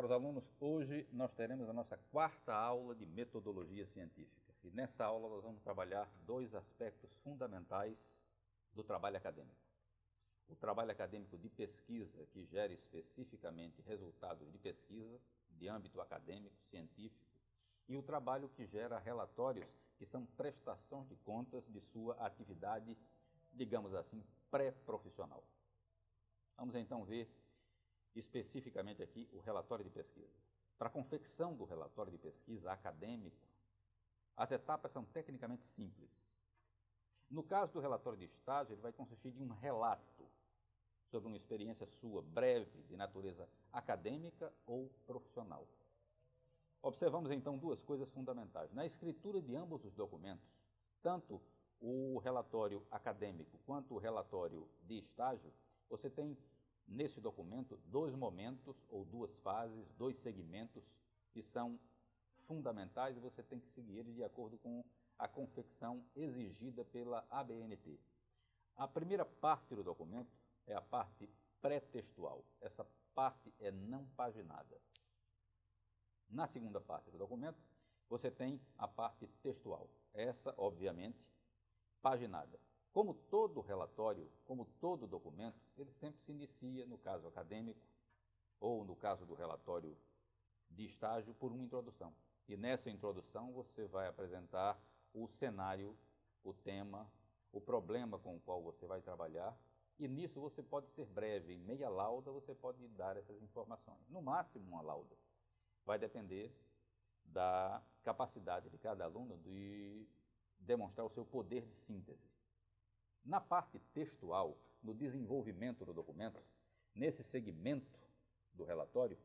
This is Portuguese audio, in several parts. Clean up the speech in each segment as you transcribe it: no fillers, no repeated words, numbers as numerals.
Caros alunos, hoje nós teremos a nossa quarta aula de metodologia científica. E nessa aula nós vamos trabalhar dois aspectos fundamentais do trabalho acadêmico. O trabalho acadêmico de pesquisa, que gera especificamente resultados de pesquisa, de âmbito acadêmico, científico, e o trabalho que gera relatórios, que são prestações de contas de sua atividade, digamos assim, pré-profissional. Vamos então ver especificamente aqui o relatório de pesquisa. Para a confecção do relatório de pesquisa acadêmico, as etapas são tecnicamente simples. No caso do relatório de estágio, ele vai consistir de um relato sobre uma experiência sua breve, de natureza acadêmica ou profissional. Observamos então duas coisas fundamentais. Na escritura de ambos os documentos, tanto o relatório acadêmico quanto o relatório de estágio, você tem nesse documento dois momentos ou duas fases, dois segmentos que são fundamentais e você tem que seguir eles de acordo com a confecção exigida pela ABNT. A primeira parte do documento é a parte pré-textual. Essa parte é não paginada. Na segunda parte do documento, você tem a parte textual. Essa, obviamente, paginada. Como todo relatório, como todo documento, ele sempre se inicia, no caso acadêmico, ou no caso do relatório de estágio, por uma introdução. E nessa introdução você vai apresentar o cenário, o tema, o problema com o qual você vai trabalhar, e nisso você pode ser breve, em meia lauda você pode dar essas informações. No máximo uma lauda. Vai depender da capacidade de cada aluno de demonstrar o seu poder de síntese. Na parte textual, no desenvolvimento do documento, nesse segmento do relatório,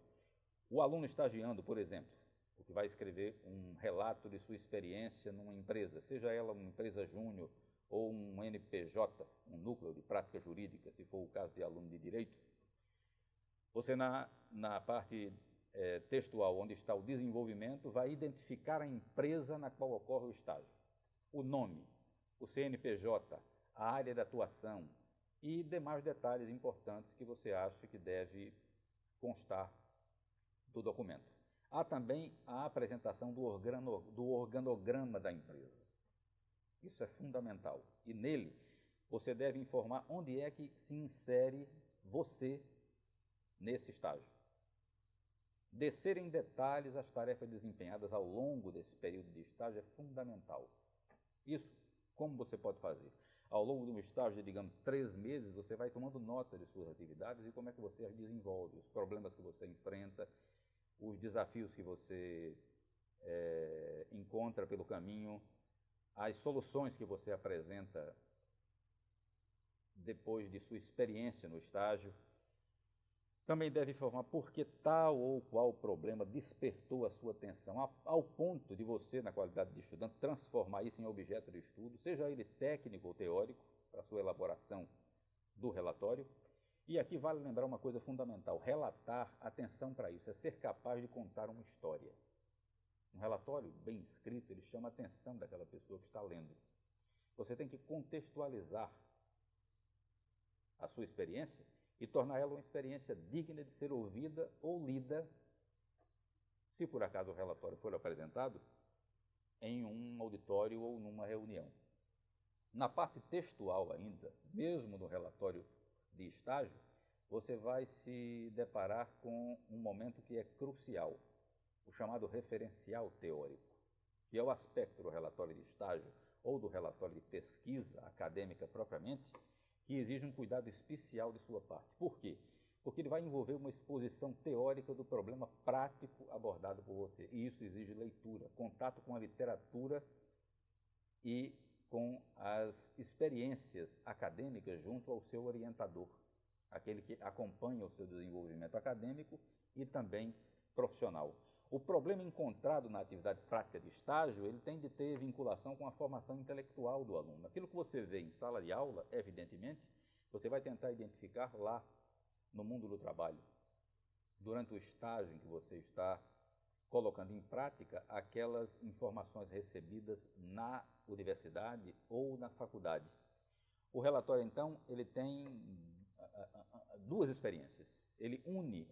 o aluno estagiando, por exemplo, o que vai escrever um relato de sua experiência numa empresa, seja ela uma empresa júnior ou um NPJ, um núcleo de prática jurídica, se for o caso de aluno de direito, você na parte textual, onde está o desenvolvimento, vai identificar a empresa na qual ocorre o estágio, o nome, o CNPJ, a área de atuação e demais detalhes importantes que você acha que deve constar do documento. Há também a apresentação do organograma da empresa. Isso é fundamental. E nele você deve informar onde é que se insere você nesse estágio. Descer em detalhes as tarefas desempenhadas ao longo desse período de estágio é fundamental. Isso, como você pode fazer? Ao longo de um estágio de, digamos, 3 meses, você vai tomando nota de suas atividades e como é que você as desenvolve, os problemas que você enfrenta, os desafios que você encontra pelo caminho, as soluções que você apresenta depois de sua experiência no estágio. Também deve informar por que tal ou qual problema despertou a sua atenção, ao ponto de você, na qualidade de estudante, transformar isso em objeto de estudo, seja ele técnico ou teórico, para a sua elaboração do relatório. E aqui vale lembrar uma coisa fundamental: relatar, atenção para isso, é ser capaz de contar uma história. Um relatório bem escrito, ele chama a atenção daquela pessoa que está lendo. Você tem que contextualizar a sua experiência e tornar ela uma experiência digna de ser ouvida ou lida, se por acaso o relatório for apresentado, em um auditório ou numa reunião. Na parte textual ainda, mesmo no relatório de estágio, você vai se deparar com um momento que é crucial, o chamado referencial teórico, que é o aspecto do relatório de estágio ou do relatório de pesquisa acadêmica propriamente, que exige um cuidado especial de sua parte. Por quê? Porque ele vai envolver uma exposição teórica do problema prático abordado por você. E isso exige leitura, contato com a literatura e com as experiências acadêmicas junto ao seu orientador, aquele que acompanha o seu desenvolvimento acadêmico e também profissional. O problema encontrado na atividade prática de estágio, ele tem de ter vinculação com a formação intelectual do aluno. Aquilo que você vê em sala de aula, evidentemente, você vai tentar identificar lá no mundo do trabalho, durante o estágio em que você está colocando em prática aquelas informações recebidas na universidade ou na faculdade. O relatório, então, ele tem duas experiências. Ele une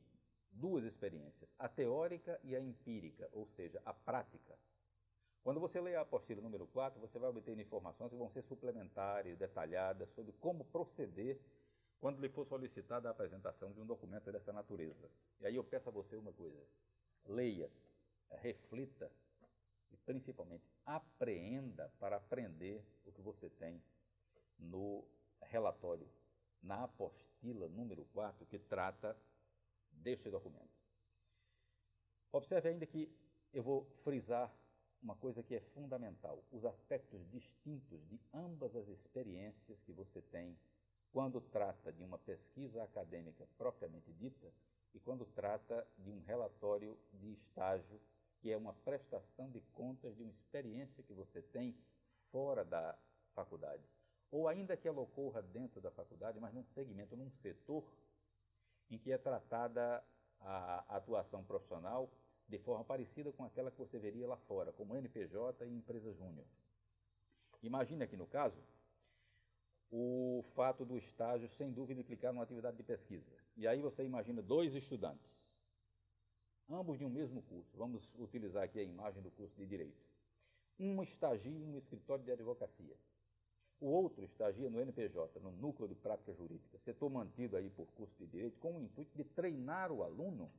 duas experiências, a teórica e a empírica, ou seja, a prática. Quando você lê a apostila número 4, você vai obter informações que vão ser suplementares, detalhadas, sobre como proceder quando lhe for solicitada a apresentação de um documento dessa natureza. E aí eu peço a você uma coisa: leia, reflita e, principalmente, apreenda para aprender o que você tem no relatório, na apostila número 4, que trata deste documento. Observe ainda que eu vou frisar uma coisa que é fundamental: os aspectos distintos de ambas as experiências que você tem quando trata de uma pesquisa acadêmica propriamente dita e quando trata de um relatório de estágio, que é uma prestação de contas de uma experiência que você tem fora da faculdade, ou ainda que ela ocorra dentro da faculdade, mas num segmento, num setor em que é tratada a atuação profissional de forma parecida com aquela que você veria lá fora, como NPJ e empresa júnior. Imagine aqui no caso o fato do estágio, sem dúvida, implicar numa atividade de pesquisa. E aí você imagina dois estudantes, ambos de um mesmo curso. Vamos utilizar aqui a imagem do curso de Direito. Um estagia em um escritório de advocacia. O outro estagia no NPJ, no Núcleo de Prática Jurídica, setor mantido aí por curso de Direito, com o intuito de treinar o aluno,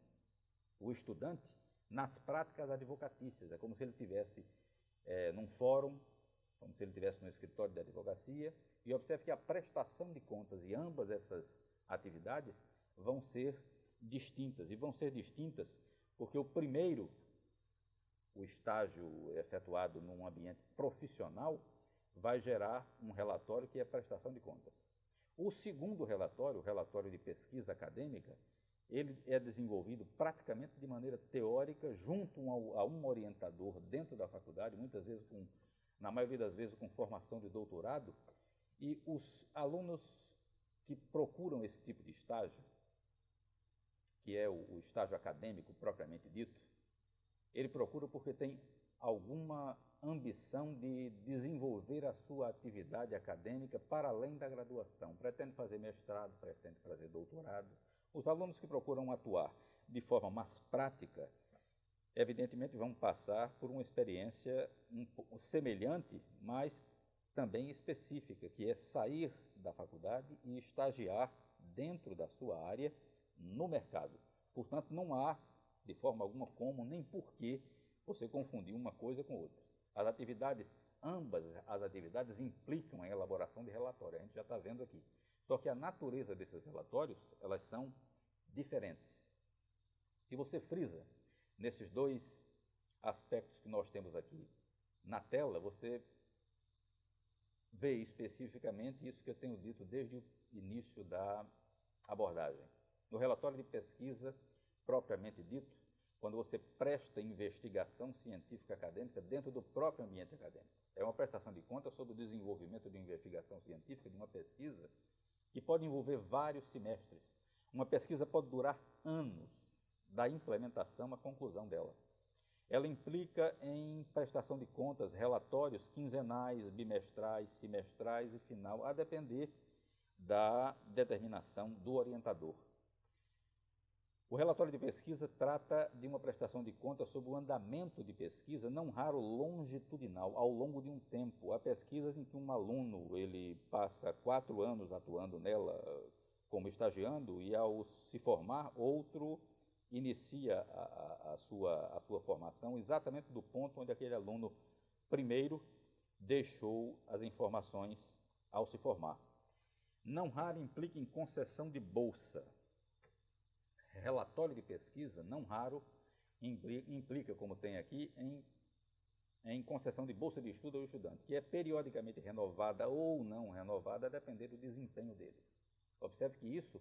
o estudante, nas práticas advocatícias. É como se ele estivesse num fórum, como se ele estivesse no escritório de advocacia. E observe que a prestação de contas e ambas essas atividades vão ser distintas. E vão ser distintas porque o primeiro, o estágio efetuado num ambiente profissional, vai gerar um relatório que é prestação de contas. O segundo relatório, o relatório de pesquisa acadêmica, ele é desenvolvido praticamente de maneira teórica, junto a um orientador dentro da faculdade, muitas vezes, na maioria das vezes, com formação de doutorado. E os alunos que procuram esse tipo de estágio, que é o estágio acadêmico propriamente dito, ele procura porque tem alguma ambição de desenvolver a sua atividade acadêmica para além da graduação. Pretende fazer mestrado, pretende fazer doutorado. Os alunos que procuram atuar de forma mais prática, evidentemente vão passar por uma experiência semelhante, mas também específica, que é sair da faculdade e estagiar dentro da sua área no mercado. Portanto, não há, de forma alguma, como nem porquê você confundir uma coisa com outra. As atividades, ambas as atividades implicam a elaboração de relatório, a gente já está vendo aqui. Só que a natureza desses relatórios, elas são diferentes. Se você frisa nesses dois aspectos que nós temos aqui na tela, você vê especificamente isso que eu tenho dito desde o início da abordagem. No relatório de pesquisa, propriamente dito, quando você presta investigação científica acadêmica dentro do próprio ambiente acadêmico. É uma prestação de contas sobre o desenvolvimento de investigação científica, de uma pesquisa, que pode envolver vários semestres. Uma pesquisa pode durar anos, da implementação à conclusão dela. Ela implica em prestação de contas, relatórios quinzenais, bimestrais, semestrais e final, a depender da determinação do orientador. O relatório de pesquisa trata de uma prestação de contas sobre o andamento de pesquisa, não raro longitudinal, ao longo de um tempo. Há pesquisas em que um aluno ele passa 4 anos atuando nela como estagiando e, ao se formar, outro inicia a sua formação exatamente do ponto onde aquele aluno primeiro deixou as informações ao se formar. Não raro implica em concessão de bolsa. Relatório de pesquisa, não raro, implica, como tem aqui, em concessão de bolsa de estudo ao estudante, que é periodicamente renovada ou não renovada, a depender do desempenho dele. Observe que isso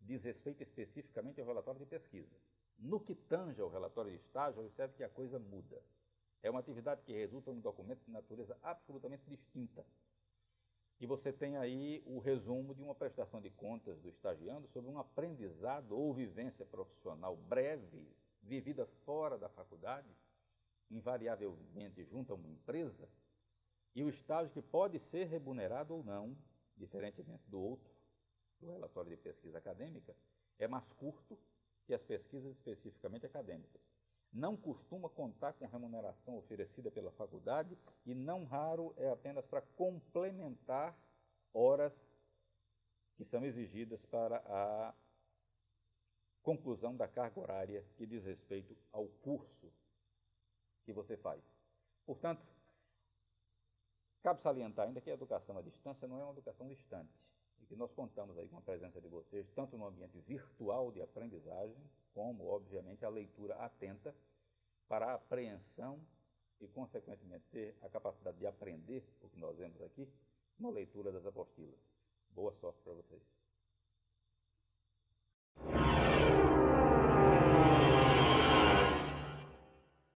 diz respeito especificamente ao relatório de pesquisa. No que tange ao relatório de estágio, observe que a coisa muda. É uma atividade que resulta em um documento de natureza absolutamente distinta. E você tem aí o resumo de uma prestação de contas do estagiando sobre um aprendizado ou vivência profissional breve, vivida fora da faculdade, invariavelmente junto a uma empresa, e o estágio que pode ser remunerado ou não, diferentemente do outro, do relatório de pesquisa acadêmica, é mais curto e as pesquisas especificamente acadêmicas. Não costuma contar com remuneração oferecida pela faculdade e não raro é apenas para complementar horas que são exigidas para a conclusão da carga horária que diz respeito ao curso que você faz. Portanto, cabe salientar ainda que a educação à distância não é uma educação distante, e que nós contamos aí com a presença de vocês, tanto no ambiente virtual de aprendizagem, como, obviamente, a leitura atenta para a apreensão e, consequentemente, ter a capacidade de aprender o que nós vemos aqui, na leitura das apostilas. Boa sorte para vocês.